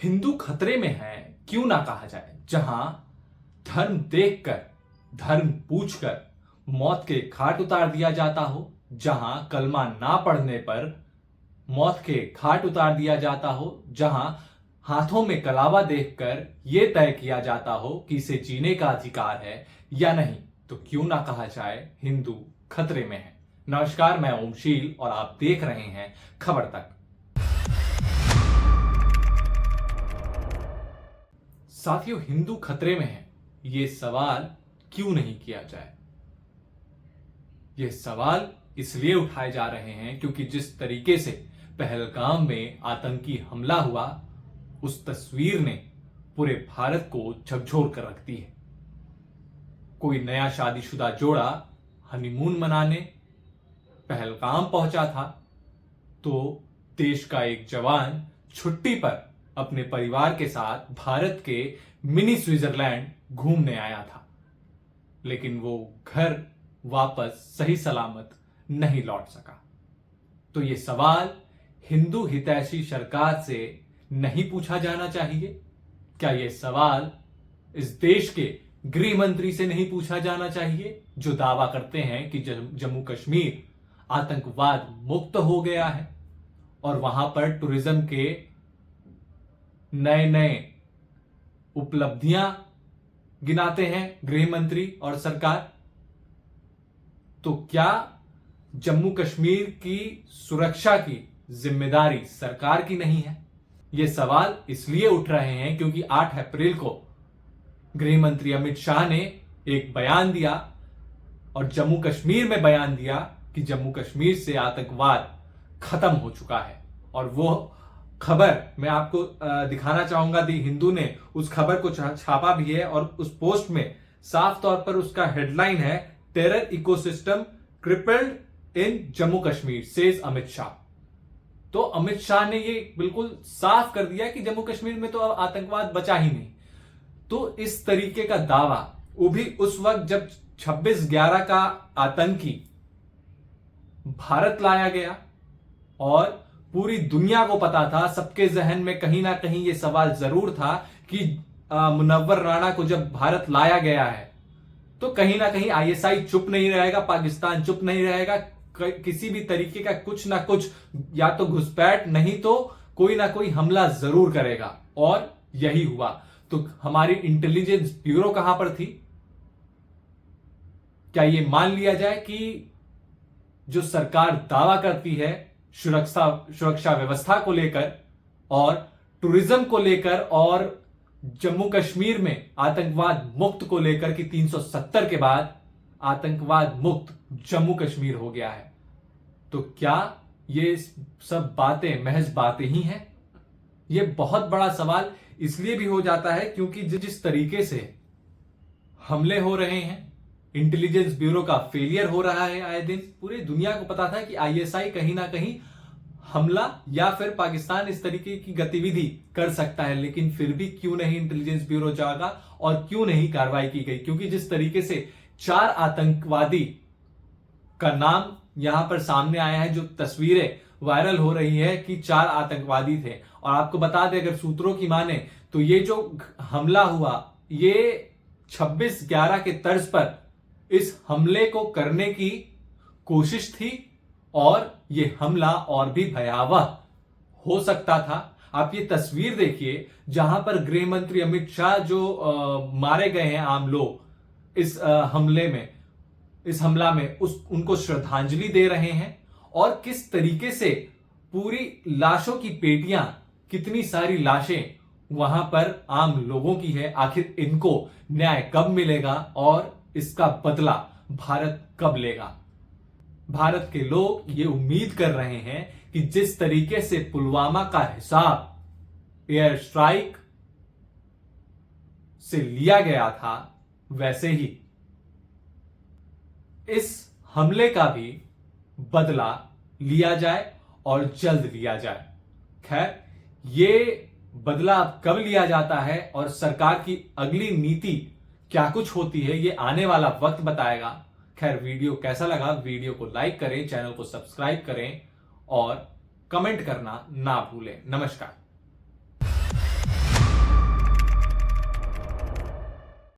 हिंदू खतरे में है क्यों ना कहा जाए, जहां धर्म देखकर, धर्म पूछकर मौत के घाट उतार दिया जाता हो, जहां कलमा ना पढ़ने पर मौत के घाट उतार दिया जाता हो, जहां हाथों में कलावा देखकर यह तय किया जाता हो कि इसे जीने का अधिकार है या नहीं, तो क्यों ना कहा जाए हिंदू खतरे में है। नमस्कार, मैं ओमशील और आप देख रहे हैं खबर तक। साथियों, हिंदू खतरे में है, यह सवाल क्यों नहीं किया जाए। यह सवाल इसलिए उठाए जा रहे हैं क्योंकि जिस तरीके से पहलगाम में आतंकी हमला हुआ, उस तस्वीर ने पूरे भारत को झकझोर कर रख दी है। कोई नया शादीशुदा जोड़ा हनीमून मनाने पहलगाम पहुंचा था, तो देश का एक जवान छुट्टी पर अपने परिवार के साथ भारत के मिनी स्विट्जरलैंड घूमने आया था, लेकिन वो घर वापस सही सलामत नहीं लौट सका। तो ये सवाल हिंदू हितैषी सरकार से नहीं पूछा जाना चाहिए? क्या यह सवाल इस देश के गृह मंत्री से नहीं पूछा जाना चाहिए, जो दावा करते हैं कि जम्मू कश्मीर आतंकवाद मुक्त हो गया है और वहां पर टूरिज्म के नए नए उपलब्धियां गिनाते हैं गृह मंत्री और सरकार? तो क्या जम्मू कश्मीर की सुरक्षा की जिम्मेदारी सरकार की नहीं है? ये सवाल इसलिए उठ रहे हैं क्योंकि 8 अप्रैल को गृह मंत्री अमित शाह ने एक बयान दिया और जम्मू कश्मीर में बयान दिया कि जम्मू कश्मीर से आतंकवाद खत्म हो चुका है। और वो खबर मैं आपको दिखाना चाहूंगा। दी हिंदू ने उस खबर को छापा भी है और उस पोस्ट में साफ तौर पर उसका हेडलाइन है, टेरर इकोसिस्टम क्रिपल्ड इन जम्मू कश्मीर सेज अमित शाह। तो अमित शाह ने ये बिल्कुल साफ कर दिया कि जम्मू कश्मीर में तो अब आतंकवाद बचा ही नहीं। तो इस तरीके का दावा, वो भी उस वक्त जब 26/11 का आतंकी भारत लाया गया और पूरी दुनिया को पता था, सबके जहन में कहीं ना कहीं यह सवाल जरूर था कि मुनव्वर राणा को जब भारत लाया गया है तो कहीं ना कहीं आईएसआई चुप नहीं रहेगा, पाकिस्तान चुप नहीं रहेगा, किसी भी तरीके का कुछ ना कुछ, या तो घुसपैठ नहीं तो कोई ना कोई हमला जरूर करेगा। और यही हुआ। तो हमारी इंटेलिजेंस ब्यूरो कहां पर थी? क्या यह मान लिया जाए कि जो सरकार दावा करती है सुरक्षा व्यवस्था को लेकर और टूरिज्म को लेकर और जम्मू कश्मीर में आतंकवाद मुक्त को लेकर कि 370 के बाद आतंकवाद मुक्त जम्मू कश्मीर हो गया है, तो क्या ये सब बातें महज बातें ही हैं? ये बहुत बड़ा सवाल इसलिए भी हो जाता है क्योंकि जिस तरीके से हमले हो रहे हैं, इंटेलिजेंस ब्यूरो का फेलियर हो रहा है आए दिन। पूरी दुनिया को पता था कि आईएसआई कहीं ना कहीं हमला या फिर पाकिस्तान इस तरीके की गतिविधि कर सकता है, लेकिन फिर भी क्यों नहीं इंटेलिजेंस ब्यूरो जागा और क्यों नहीं कार्रवाई की गई? क्योंकि जिस तरीके से 4 आतंकवादी का नाम यहां पर सामने आया है, जो तस्वीरें वायरल हो रही है कि 4 आतंकवादी थे। और आपको बता दें, अगर सूत्रों की माने तो ये जो हमला हुआ, ये 26/11 के तर्ज पर इस हमले को करने की कोशिश थी और यह हमला और भी भयावह हो सकता था। आप ये तस्वीर देखिए जहां पर गृह मंत्री अमित शाह जो मारे गए हैं आम लोग इस हमला में उनको श्रद्धांजलि दे रहे हैं, और किस तरीके से पूरी लाशों की पेटियां, कितनी सारी लाशें वहां पर आम लोगों की है। आखिर इनको न्याय कब मिलेगा और इसका बदला भारत कब लेगा? भारत के लोग ये उम्मीद कर रहे हैं कि जिस तरीके से पुलवामा का हिसाब एयर स्ट्राइक से लिया गया था, वैसे ही इस हमले का भी बदला लिया जाए और जल्द लिया जाए। खैर, ये बदला कब लिया जाता है और सरकार की अगली नीति क्या कुछ होती है, ये आने वाला वक्त बताएगा। खैर, वीडियो कैसा लगा? वीडियो को लाइक करें, चैनल को सब्सक्राइब करें और कमेंट करना ना भूलें। नमस्कार।